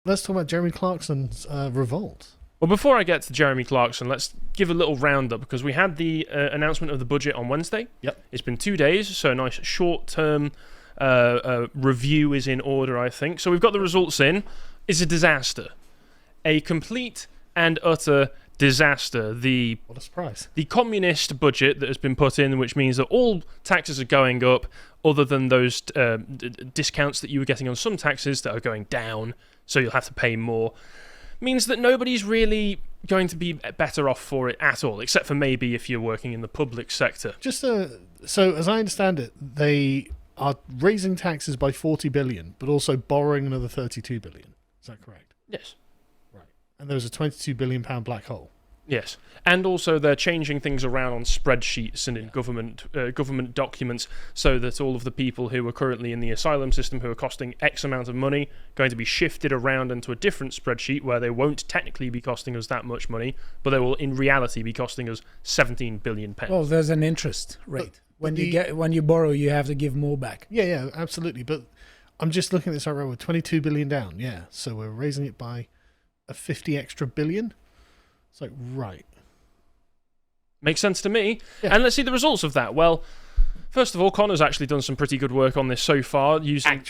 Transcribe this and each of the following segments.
Let's talk about Jeremy Clarkson's Revolt. Well, before I get to Jeremy Clarkson, let's give a little roundup because we had the announcement of the budget on Wednesday. Yep. It's been 2 days, so a nice short-term review is in order, I think. So we've got the results in. It's a disaster. A complete and utter disaster. What a surprise. The communist budget that has been put in, which means that all taxes are going up other than those discounts that you were getting on some taxes that are going down, so you'll have to pay more, means that nobody's really going to be better off for it at all, except for maybe if you're working in the public sector. So as I understand it, they are raising taxes by 40 billion, but also borrowing another 32 billion. Is that correct? Yes. Right. And there was a 22 billion pound black hole. Yes, and also they're changing things around on spreadsheets and in government documents so that all of the people who are currently in the asylum system who are costing X amount of money going to be shifted around into a different spreadsheet where they won't technically be costing us that much money, but they will in reality be costing us 17 billion pounds. Well, there's an interest rate. When you borrow, you have to give more back. Yeah, absolutely. But I'm just looking at this right with 22 billion down. Yeah, so we're raising it by a 50 extra billion. It's like, right. Makes sense to me. Yeah. And let's see the results of that. Well, first of all, Connor's actually done some pretty good work on this so far. Using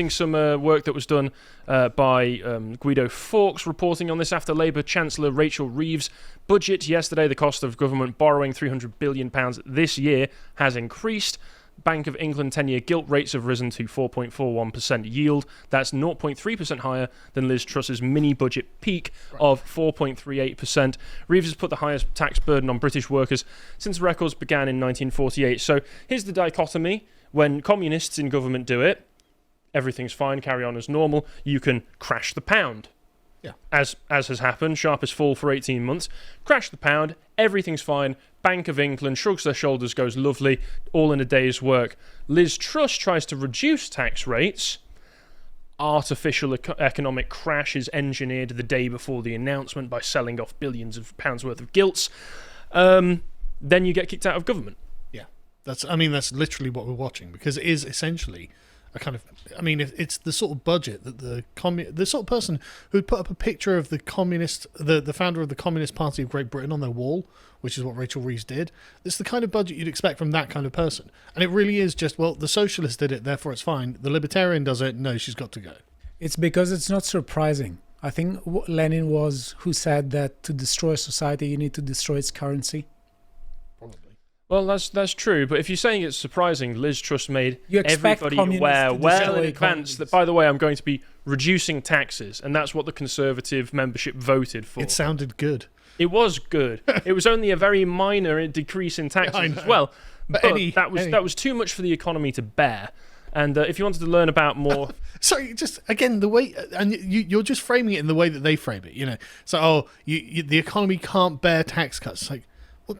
some work that was done by Guido Fawkes, reporting on this after Labour Chancellor Rachel Reeves' budget yesterday. The cost of government borrowing £300 billion this year has increased. Bank of England 10-year gilt rates have risen to 4.41% yield. That's 0.3% higher than Liz Truss's mini-budget peak of 4.38%. Reeves has put the highest tax burden on British workers since records began in 1948. So here's the dichotomy. When communists in government do it, everything's fine, carry on as normal. You can crash the pound. Yeah. As has happened, sharpest fall for 18 months. Crash the pound, everything's fine. Bank of England shrugs their shoulders, goes lovely, all in a day's work. Liz Truss tries to reduce tax rates. Artificial economic crash is engineered the day before the announcement by selling off billions of pounds worth of gilts. Then you get kicked out of government. Yeah, that's literally what we're watching, because it is essentially a kind of, it's the sort of budget that the sort of person who put up a picture of the founder of the Communist Party of Great Britain on their wall, which is what Rachel Reeves did. It's the kind of budget you'd expect from that kind of person. And it really is just, well, the socialist did it, therefore it's fine. The libertarian does it, no, she's got to go. It's because it's not surprising. I think Lenin was who said that to destroy a society, you need to destroy its currency. Well, that's true, but if you're saying it's surprising, Liz Truss made everybody aware well in advance that, by the way, I'm going to be reducing taxes, and that's what the Conservative membership voted for. It sounded good. It was good. It was only a very minor decrease in taxes as well, but that was too much for the economy to bear. And if you wanted to learn about more... Sorry, just, again, the way... And you're just framing it in the way that they frame it, you know. So, the economy can't bear tax cuts. It's like,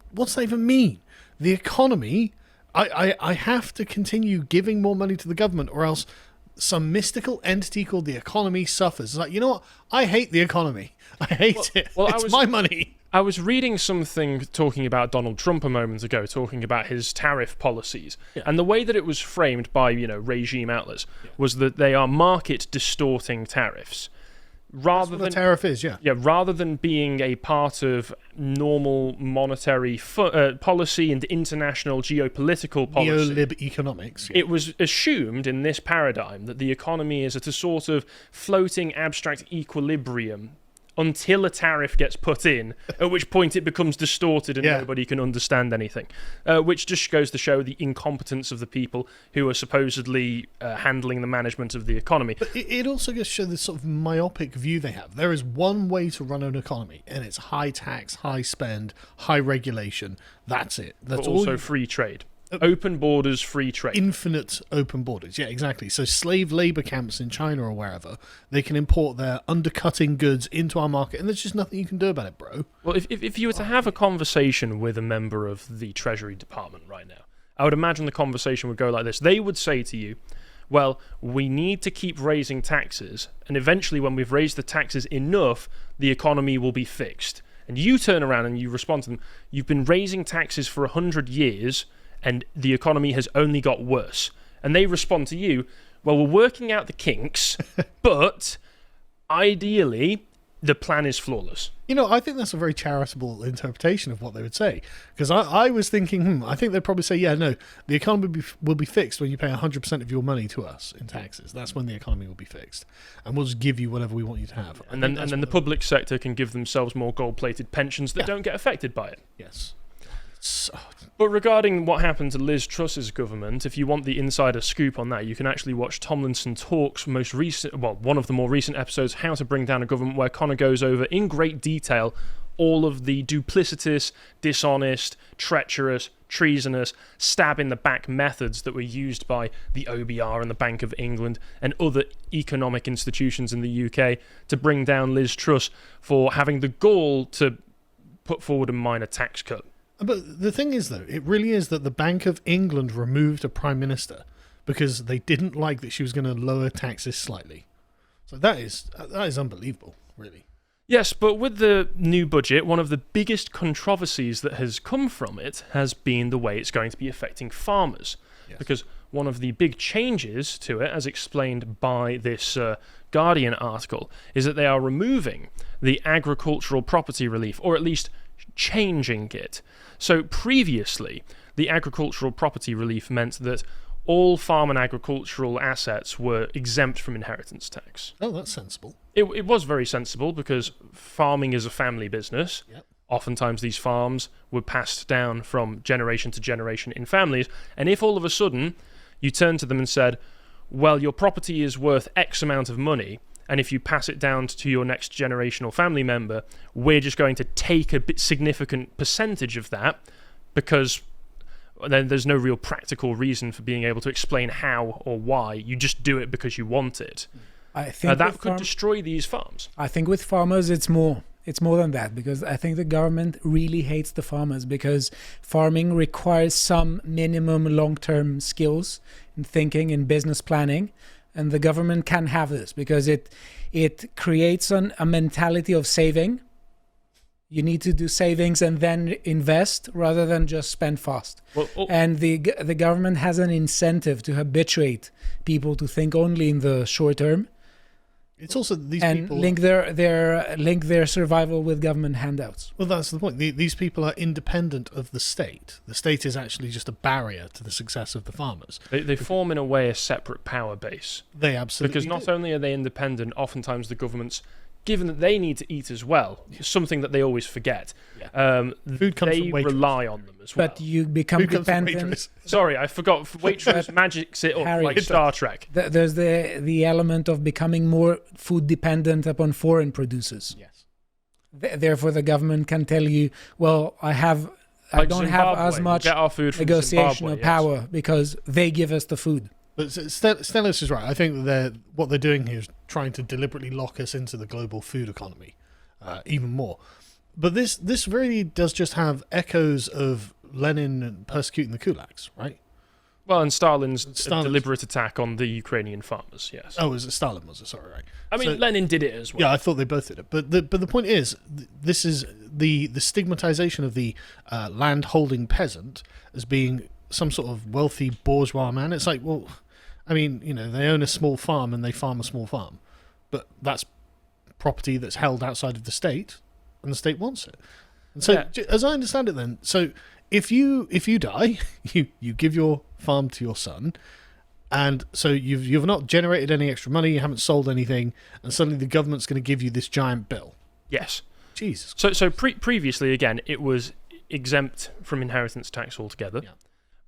what's that even mean? The economy, I have to continue giving more money to the government, or else some mystical entity called the economy suffers. It's like, you know what? I hate the economy. I hate it. Well, it's my money. I was reading something talking about Donald Trump a moment ago, talking about his tariff policies. Yeah. And the way that it was framed by, regime outlets was that they are market distorting tariffs. That's what a tariff is, yeah. Yeah, rather than being a part of normal monetary policy and international geopolitical policy. Neo-lib economics. Yeah. It was assumed in this paradigm that the economy is at a sort of floating abstract equilibrium until a tariff gets put in, at which point it becomes distorted and nobody can understand anything. Which just goes to show the incompetence of the people who are supposedly handling the management of the economy. But it also goes to show the sort of myopic view they have. There is one way to run an economy, and it's high tax, high spend, high regulation. That's it. That's but also free trade. Open borders, free trade. Infinite open borders. Yeah, exactly. So slave labor camps in China or wherever, they can import their undercutting goods into our market, and there's just nothing you can do about it, bro. Well, if you were to have a conversation with a member of the Treasury Department right now, I would imagine the conversation would go like this. They would say to you, well, we need to keep raising taxes, and eventually when we've raised the taxes enough, the economy will be fixed. And you turn around and you respond to them, you've been raising taxes for 100 years, and the economy has only got worse. And they respond to you, well, we're working out the kinks, but ideally, the plan is flawless. I think that's a very charitable interpretation of what they would say. Because I was thinking, I think they'd probably say, yeah, no, the economy will be fixed when you pay 100% of your money to us in taxes. That's when the economy will be fixed. And we'll just give you whatever we want you to have. And then the public sector can give themselves more gold-plated pensions that don't get affected by it. Yes. But regarding what happened to Liz Truss's government, if you want the insider scoop on that, you can actually watch Tomlinson Talks' one of the more recent episodes, How to Bring Down a Government, where Connor goes over in great detail all of the duplicitous, dishonest, treacherous, treasonous, stab-in-the-back methods that were used by the OBR and the Bank of England and other economic institutions in the UK to bring down Liz Truss for having the gall to put forward a minor tax cut. But the thing is, though, it really is that the Bank of England removed a prime minister because they didn't like that she was going to lower taxes slightly. So that is unbelievable, really. Yes, but with the new budget, one of the biggest controversies that has come from it has been the way it's going to be affecting farmers. Yes. Because one of the big changes to it, as explained by this Guardian article, is that they are removing the agricultural property relief, or at least changing it. So previously, the agricultural property relief meant that all farm and agricultural assets were exempt from inheritance tax. Oh, that's sensible. It was very sensible because farming is a family business. Yep. Oftentimes these farms were passed down from generation to generation in families. And if all of a sudden you turned to them and said, well, your property is worth X amount of money, and if you pass it down to your next generational family member, we're just going to take a significant percentage of that, because then there's no real practical reason for being able to explain how or why. You just do it because you want it. I think that could destroy these farms. I think with farmers, it's more than that, because I think the government really hates the farmers, because farming requires some minimum long-term skills in thinking and business planning. And the government can have this because it creates a mentality of saving. You need to do savings and then invest rather than just spend fast. And the government has an incentive to habituate people to think only in the short term. It's also these people link their survival with government handouts. Well, that's the point. These people are independent of the state. The state is actually just a barrier to the success of the farmers. They form, in a way, a separate power base. They absolutely Because not only are they independent, oftentimes the government's, given that they need to eat as well, something that they always forget. Yeah. Food comes from waitress. Rely on them as well. But you become dependent. Sorry, I forgot. Waitress magics it up Harry, like Star Trek. There's the element of becoming more food dependent upon foreign producers. Yes. Therefore, the government can tell you, well, I don't have as much negotiational power because they give us the food. But Stennis is right. I think that what they're doing here is trying to deliberately lock us into the global food economy even more. But this really does just have echoes of Lenin persecuting the kulaks, right? Well, and Stalin's deliberate attack on the Ukrainian farmers, yes. Oh, was it Stalin? Was it? Sorry, right. I mean, Lenin did it as well. Yeah, I thought they both did it. But the point is, this is the stigmatization of the land-holding peasant as being some sort of wealthy bourgeois man. It's like, well, I mean, they own a small farm and they farm a small farm, but that's property that's held outside of the state, and the state wants it. And so, as I understand it, then, so if you die, you give your farm to your son, and so you've not generated any extra money, you haven't sold anything, and suddenly the government's going to give you this giant bill. Yes. Jesus. So previously, again, it was exempt from inheritance tax altogether. Yeah.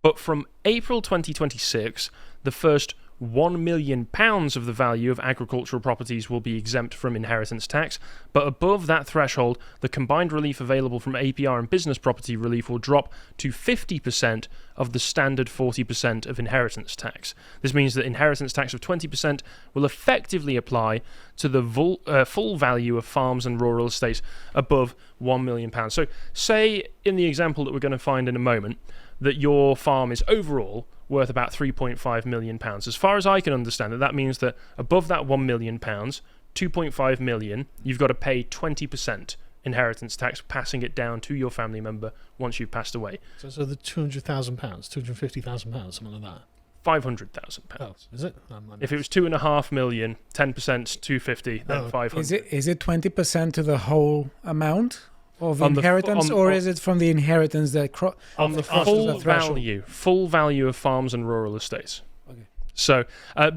But from April 2026, the first £1 million of the value of agricultural properties will be exempt from inheritance tax, but above that threshold, the combined relief available from APR and business property relief will drop to 50% of the standard 40% of inheritance tax. This means that inheritance tax of 20% will effectively apply to the full value of farms and rural estates above £1 million. So say, in the example that we're going to find in a moment, that your farm is overall worth about £3.5 million. As far as I can understand it, that means that above that £1 million, £2.5 million, you've got to pay 20% inheritance tax, passing it down to your family member once you've passed away. So the £200,000, £250,000, something like that. £500,000. Oh, is it? If it was 2.5 million, 10% 250, then 500. Is it 20% to the whole amount of On the inheritance, or is it from the inheritance that on the crosses full value of farms and rural estates? Okay. So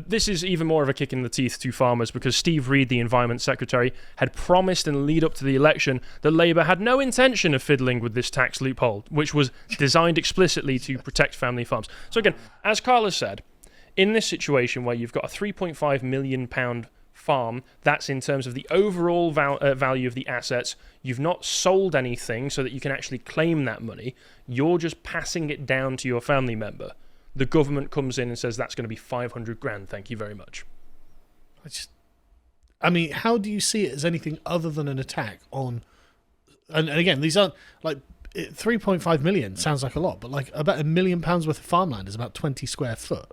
this is even more of a kick in the teeth to farmers, because Steve Reed, the Environment Secretary, had promised in the lead up to the election that Labour had no intention of fiddling with this tax loophole, which was designed explicitly to protect family farms. So again, as Carla said, in this situation where you've got a £3.5 million farm, that's in terms of the overall value of the assets, you've not sold anything so that you can actually claim that money, you're just passing it down to your family member. The government comes in and says that's going to be 500 grand. Thank you very much. I mean, how do you see it as anything other than an attack on? And again, these aren't like 3.5 million sounds like a lot, but like about £1 million worth of farmland is about 20 square foot.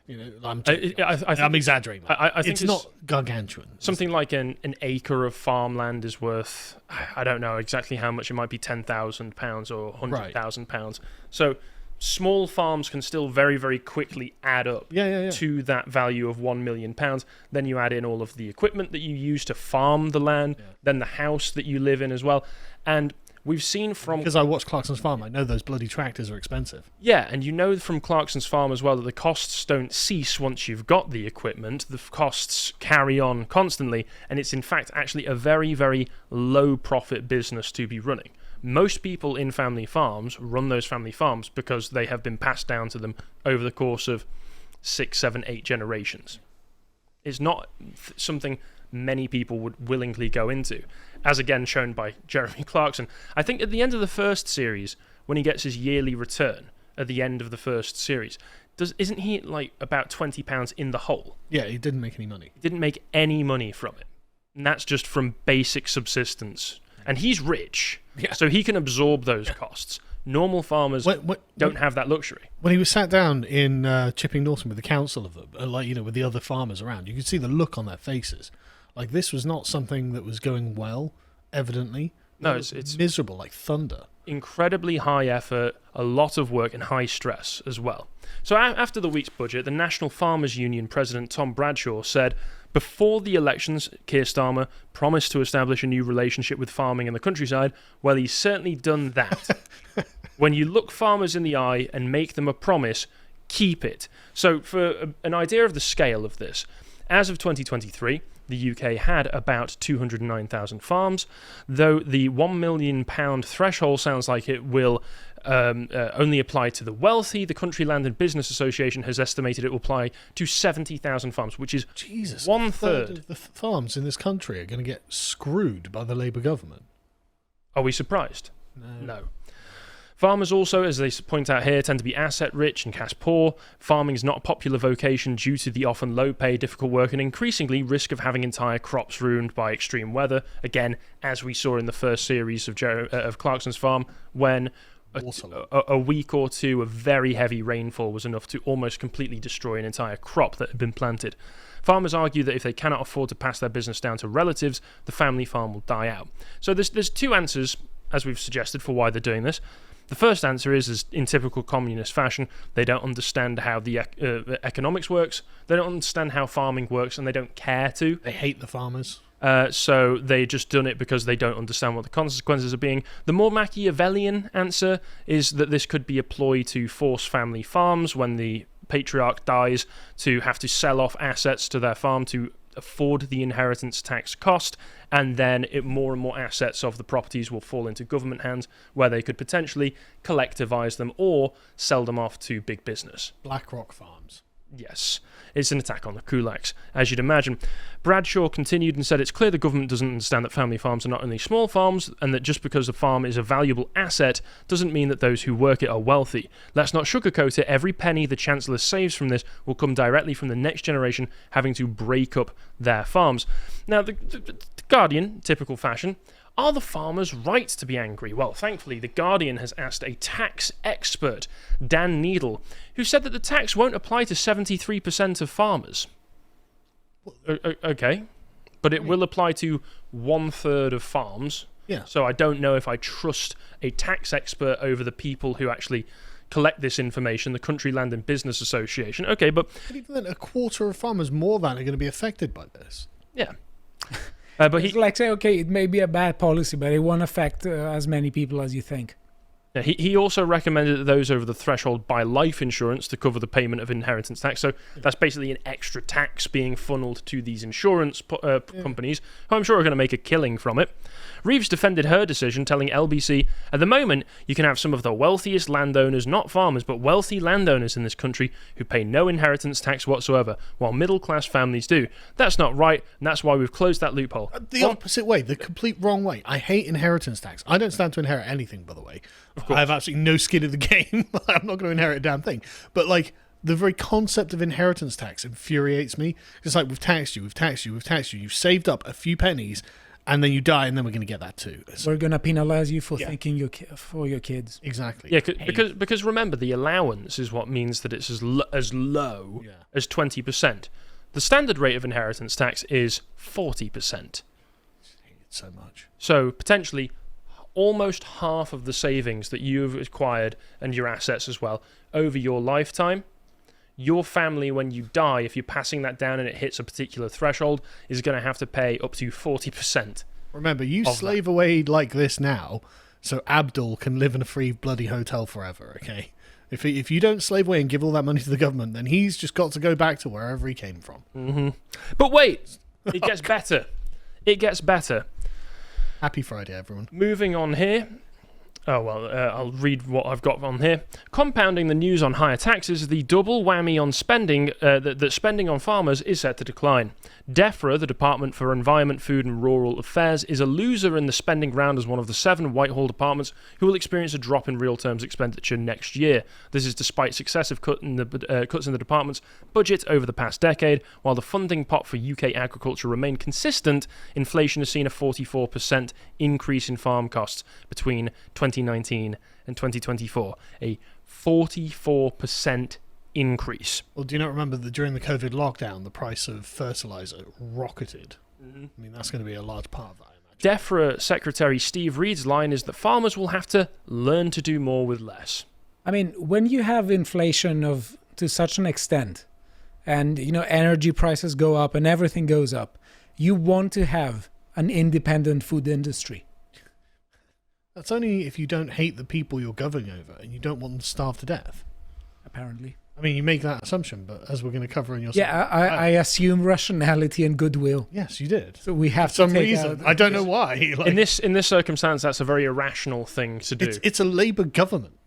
You know, I'm exaggerating. I think it's not gargantuan. Something like an acre of farmland is worth, I don't know exactly how much. It might be £10,000 or £100,000. So small farms can still very, very quickly add up to that value of £1 million. Then you add in all of the equipment that you use to farm the land, then the house that you live in as well. And we've seen from... Because I watched Clarkson's farm, I know those bloody tractors are expensive. Yeah, and you know from Clarkson's farm as well that the costs don't cease once you've got the equipment. The costs carry on constantly, and it's in fact actually a very, very low profit business to be running. Most people in family farms run those family farms because they have been passed down to them over the course of 6, 7, 8 generations. It's not something many people would willingly go into, as again shown by Jeremy Clarkson. I think at the end of the first series, when he gets his yearly return at the end of the first series, isn't he like about £20 in the hole? Yeah, he didn't make any money. He didn't make any money from it. And that's just from basic subsistence. And he's rich, so he can absorb those costs. Normal farmers don't have that luxury. When he was sat down in Chipping Norton with the council of them, with the other farmers around, you could see the look on their faces. Like, this was not something that was going well, evidently. No, it's miserable, like thunder. Incredibly high effort, a lot of work, and high stress as well. So after the week's budget, the National Farmers Union President Tom Bradshaw said, before the elections, Keir Starmer promised to establish a new relationship with farming in the countryside. Well, he's certainly done that. When you look farmers in the eye and make them a promise, keep it. So for an idea of the scale of this, as of 2023, the UK had about 209,000 farms, though the £1 million threshold sounds like it will only apply to the wealthy. The Country Land and Business Association has estimated it will apply to 70,000 farms, which is one third of the farms in this country are going to get screwed by the Labour government. Are we surprised? No. Farmers also, as they point out here, tend to be asset-rich and cash-poor. Farming is not a popular vocation due to the often low-pay, difficult work, and increasingly risk of having entire crops ruined by extreme weather. Again, as we saw in the first series of Clarkson's farm, when a week or two of very heavy rainfall was enough to almost completely destroy an entire crop that had been planted. Farmers argue that if they cannot afford to pass their business down to relatives, the family farm will die out. So there's two answers, as we've suggested, for why they're doing this. The first answer is in typical communist fashion, they don't understand how the economics works, they don't understand how farming works, and they don't care to. They hate the farmers. So they just done it because they don't understand what the consequences are being. The more Machiavellian answer is that this could be a ploy to force family farms when the patriarch dies to have to sell off assets to their farm to afford the inheritance tax cost, and then more and more assets of the properties will fall into government hands where they could potentially collectivise them or sell them off to big business. BlackRock farms. Yes, it's an attack on the kulaks, as you'd imagine. Bradshaw continued and said it's clear the government doesn't understand that family farms are not only small farms, and that just because a farm is a valuable asset doesn't mean that those who work it are wealthy. Let's not sugarcoat it. Every penny the Chancellor saves from this will come directly from the next generation having to break up their farms. Now, the Guardian, typical fashion, are the farmers right to be angry? Well, thankfully, The Guardian has asked a tax expert, Dan Needle, who said that the tax won't apply to 73% of farmers. Okay, but it will apply to 1/3 of farms. Yeah. So I don't know if I trust a tax expert over the people who actually, collect this information, the Country Land and Business Association. Okay, but even then, a quarter of farmers more than are going to be affected by this. yeah. But It's like say, okay, it may be a bad policy, but it won't affect as many people as you think. he also recommended that those over the threshold buy life insurance to cover the payment of inheritance tax. So that's basically an extra tax being funneled to these insurance companies, who I'm sure are going to make a killing from it. Reeves defended her decision, telling LBC, "At the moment, you can have some of the wealthiest landowners, not farmers, but wealthy landowners in this country who pay no inheritance tax whatsoever, while middle-class families do. That's not right, and that's why we've closed that loophole." The opposite way, the complete wrong way. I hate inheritance tax. I don't stand to inherit anything, by the way. I have absolutely no skin in the game. I'm not going to inherit a damn thing. But, like, the very concept of inheritance tax infuriates me. It's like, we've taxed you. You've saved up a few pennies, and then you die, and then we're going to get that too. We're going to penalize you for thinking for your kids. Exactly. Yeah, because remember, the allowance is what means that it's as low as 20%. The standard rate of inheritance tax is 40%. I hate it so much. So potentially almost half of the savings that you've acquired and your assets as well over your lifetime, your family, when you die, if you're passing that down and it hits a particular threshold, is going to have to pay up to 40%. Remember, you slave away like this now, so Abdul can live in a free bloody hotel forever, okay? If you don't slave away and give all that money to the government, then he's just got to go back to wherever he came from. Mm-hmm. But wait, it gets better. It gets better. Happy Friday, everyone. Moving on here. Oh, well, I'll read what I've got on here. Compounding the news on higher taxes, the double whammy on spending, that spending on farmers is set to decline. DEFRA, the Department for Environment, Food and Rural Affairs, is a loser in the spending round as one of the 7 Whitehall departments who will experience a drop in real terms expenditure next year. This is despite successive cuts in the department's budget over the past decade. While the funding pot for UK agriculture remained consistent, inflation has seen a 44% increase in farm costs between 2019 and 2024. A 44% increase. Well, do you not remember that during the COVID lockdown, the price of fertilizer rocketed? Mm-hmm. I mean, that's going to be a large part of that, I imagine. DEFRA Secretary Steve Reed's line is that farmers will have to learn to do more with less. I mean, when you have inflation to such an extent, and energy prices go up and everything goes up, you want to have an independent food industry. That's only if you don't hate the people you're governing over and you don't want them to starve to death. Apparently. I mean, you make that assumption, but as we're going to cover in your... Yeah, I assume rationality and goodwill. Yes, you did. So we have For some to take reason. out... I don't know why. Like, In this circumstance, that's a very irrational thing to do. it's a Labour government.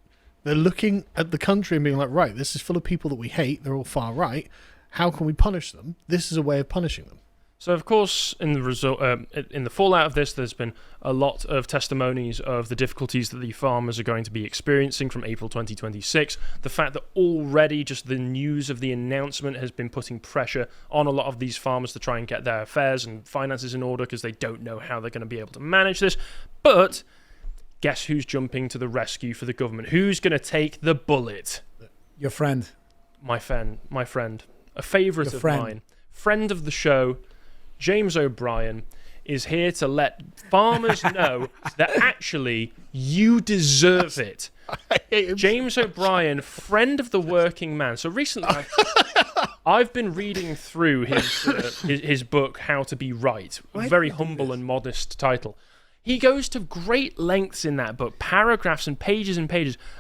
They're looking at the country and being like, right, this is full of people that we hate. They're all far right. How can we punish them? This is a way of punishing them. So, of course, in the fallout of this, there's been a lot of testimonies of the difficulties that the farmers are going to be experiencing from April 2026. The fact that already just the news of the announcement has been putting pressure on a lot of these farmers to try and get their affairs and finances in order because they don't know how they're going to be able to manage this. But guess who's jumping to the rescue for the government? Who's going to take the bullet? Your friend. My friend. A favourite of mine. Friend of the show. James O'Brien is here to let farmers know that actually you deserve it. James O'Brien, friend of the working man. So recently I've been reading through his book, How to Be Right. Very humble and modest title. He goes to great lengths in that book. Paragraphs and pages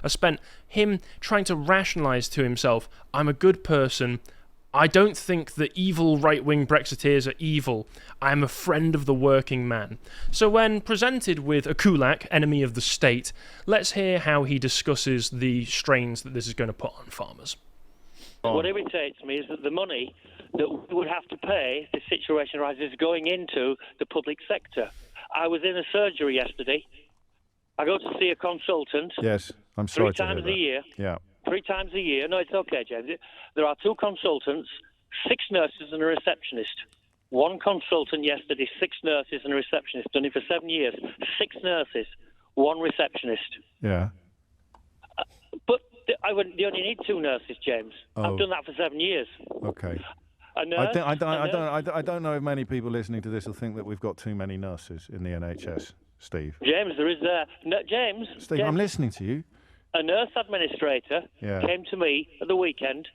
are spent him trying to rationalise to himself, I'm a good person. I don't think the evil right-wing Brexiteers are evil. I'm a friend of the working man. So when presented with a kulak, enemy of the state, let's hear how he discusses the strains that this is going to put on farmers. What irritates me is that the money that we would have to pay if the situation arises is going into the public sector. I was in a surgery yesterday. I go to see a consultant. Yes, I'm sorry 3 times a year. Yeah. 3 times a year. No, it's okay, James. There are 2 consultants, 6 nurses and a receptionist. 1 consultant yesterday, 6 nurses and a receptionist. Done it for 7 years. 6 nurses, 1 receptionist. Yeah. But you only need 2 nurses, James. Oh. I've done that for 7 years. Okay. A nurse, I don't know if many people listening to this will think that we've got too many nurses in the NHS, Steve. James, there is James. Steve, James. I'm listening to you. A nurse administrator came to me at the weekend,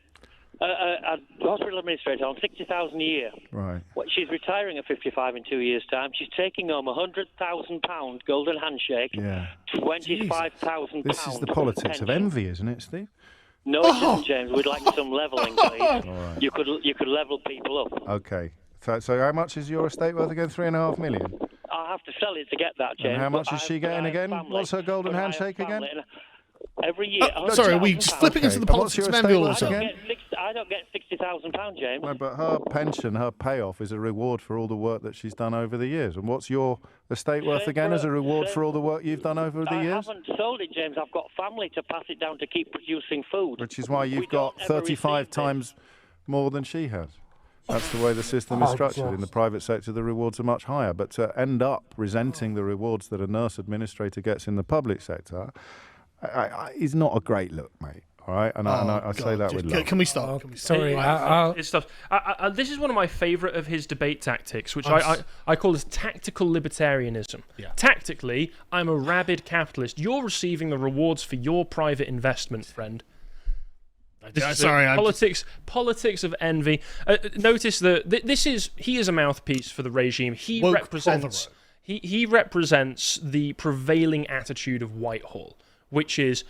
a hospital administrator on 60,000 a year. Right. She's retiring at 55 in 2 years' time. She's taking home £100,000 golden handshake, £25,000. This is the politics of envy, isn't it, Steve? No, it isn't, James. We'd like some levelling, please. All right. You could level people up. Okay. So how much is your estate worth again? 3.5 million. I'll have to sell it to get that, James. And how much is she getting again? What's her golden handshake again? Every year. Sorry, are we flipping into the politics of envy all of a sudden? I don't get £60,000, James. No, but her pension, her payoff is a reward for all the work that she's done over the years. And what's your estate worth again as a reward for all the work you've done over the years? I haven't sold it, James. I've got family to pass it down to keep producing food. Which is why you've got 35 times more than she has. That's the way the system is structured. In the private sector, the rewards are much higher. But to end up resenting the rewards that a nurse administrator gets in the public sector is not a great look, mate. All right, and I say that with love. Can we stop? Sorry, It's tough. This is one of my favourite of his debate tactics, which I call as tactical libertarianism. Yeah. Tactically, I'm a rabid capitalist. You're receiving the rewards for your private investment, friend. Politics of envy. Notice that he is a mouthpiece for the regime. He represents the prevailing attitude of Whitehall, which is,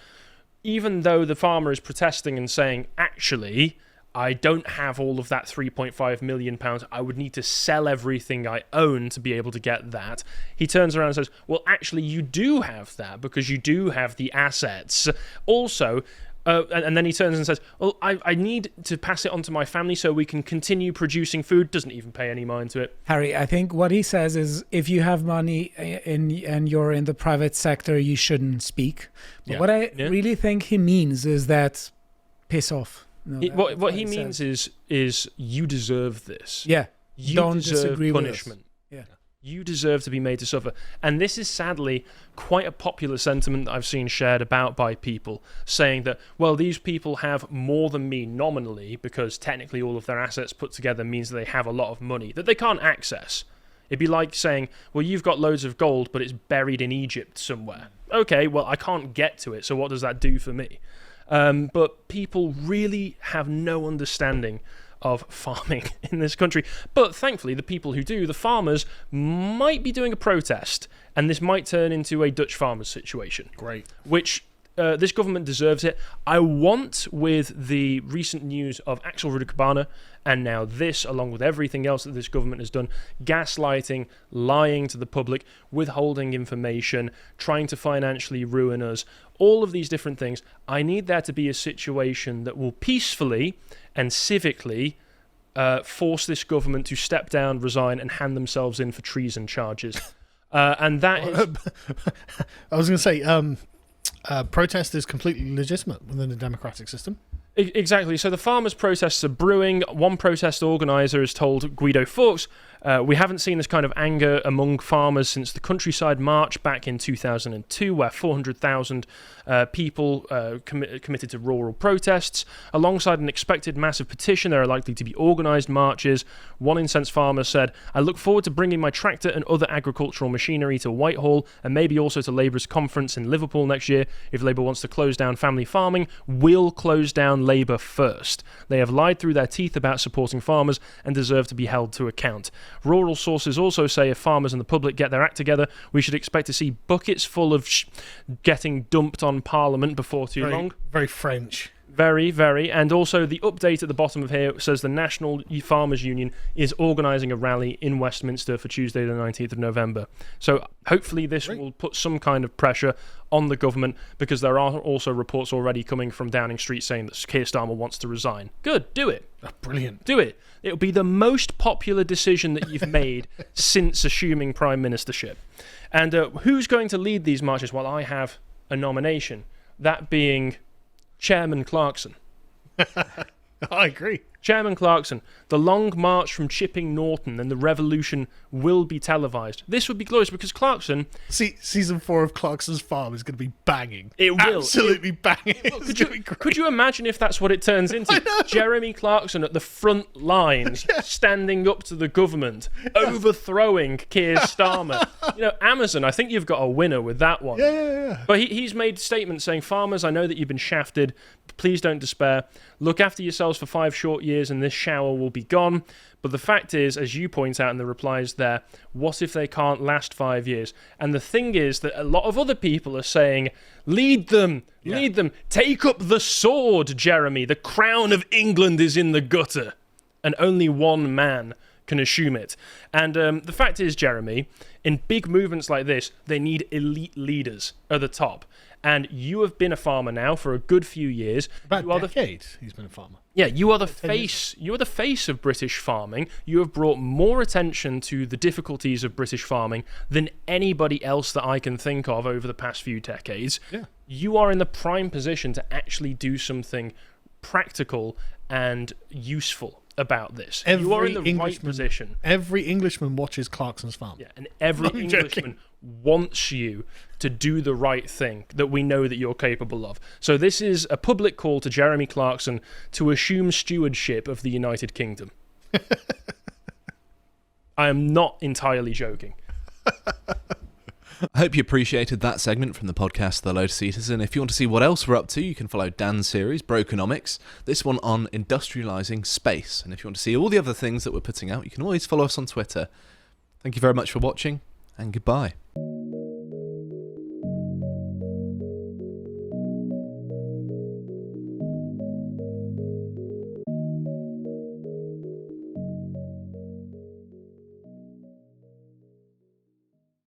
even though the farmer is protesting and saying, actually, I don't have all of that £3.5 million, I would need to sell everything I own to be able to get that. He turns around and says, well, actually, you do have that because you do have the assets. Also, and then he turns and says, well, I need to pass it on to my family so we can continue producing food. Doesn't even pay any mind to it. Harry, I think what he says is if you have money and you're in the private sector, you shouldn't speak. But what I really think he means is that piss off. No, what he means is you deserve this. Yeah. You don't deserve disagree punishment. With us. Yeah. You deserve to be made to suffer. And this is sadly quite a popular sentiment that I've seen shared about by people, saying that, well, these people have more than me nominally because technically all of their assets put together means that they have a lot of money that they can't access. It'd be like saying, well, you've got loads of gold, but it's buried in Egypt somewhere. Okay, well, I can't get to it, so what does that do for me? But people really have no understanding of farming in this country. But thankfully, the people who do, the farmers, might be doing a protest, and this might turn into a Dutch farmers situation. Great. Which this government deserves it. I want, with the recent news of Axel Rudder and now this, along with everything else that this government has done, gaslighting, lying to the public, withholding information, trying to financially ruin us, all of these different things, I need there to be a situation that will peacefully and civically force this government to step down, resign, and hand themselves in for treason charges. And that is... I was going to say, protest is completely legitimate within the democratic system. Exactly. So the farmers' protests are brewing. One protest organiser has told Guido Fawkes, we haven't seen this kind of anger among farmers since the Countryside March back in 2002, where 400,000 people committed to rural protests. Alongside an expected massive petition, there are likely to be organised marches. One incensed farmer said, I look forward to bringing my tractor and other agricultural machinery to Whitehall and maybe also to Labour's conference in Liverpool next year. If Labour wants to close down family farming, we'll close down Labour first. They have lied through their teeth about supporting farmers and deserve to be held to account. Rural sources also say if farmers and the public get their act together, we should expect to see buckets full of getting dumped on Parliament before too long. Very French. Very, very. And also the update at the bottom of here says the National Farmers Union is organising a rally in Westminster for Tuesday the 19th of November. So hopefully this will put some kind of pressure on the government, because there are also reports already coming from Downing Street saying that Keir Starmer wants to resign. Good, do it. Oh, brilliant. Do it. It'll be the most popular decision that you've made since assuming prime ministership. And who's going to lead these marches? Well, I have a nomination, that being Chairman Clarkson. I agree. Chairman Clarkson, the long march from Chipping Norton and the revolution will be televised. This would be glorious because Clarkson... See, season 4 of Clarkson's Farm is going to be banging. It will. Absolutely banging. It's gonna be great. Could you imagine if that's what it turns into? Jeremy Clarkson at the front lines, standing up to the government, overthrowing Keir Starmer. Amazon, I think you've got a winner with that one. Yeah. But he's made statements saying, farmers, I know that you've been shafted. Please don't despair. Look after yourselves for 5 short years and this shower will be gone. But the fact is, as you point out in the replies there, what if they can't last 5 years? And the thing is that a lot of other people are saying, lead them, take up the sword, Jeremy. The crown of England is in the gutter. And only one man can assume it. And the fact is, Jeremy, in big movements like this, they need elite leaders at the top. And you have been a farmer now for a good few years. About a decade, he's been a farmer. Yeah, you are the face. You are the face of British farming. You have brought more attention to the difficulties of British farming than anybody else that I can think of over the past few decades. Yeah. You are in the prime position to actually do something practical and useful about this. You are in the right position. Every Englishman watches Clarkson's Farm. Yeah, and every Englishman wants you to do the right thing that we know that you're capable of. So this is a public call to Jeremy Clarkson to assume stewardship of the United Kingdom. I am not entirely joking. I hope you appreciated that segment from the podcast The Lotus Eaters, and if you want to see what else we're up to, you can follow Dan's series, Brokenomics, this one on industrialising space. And if you want to see all the other things that we're putting out, you can always follow us on Twitter. Thank you very much for watching, and goodbye.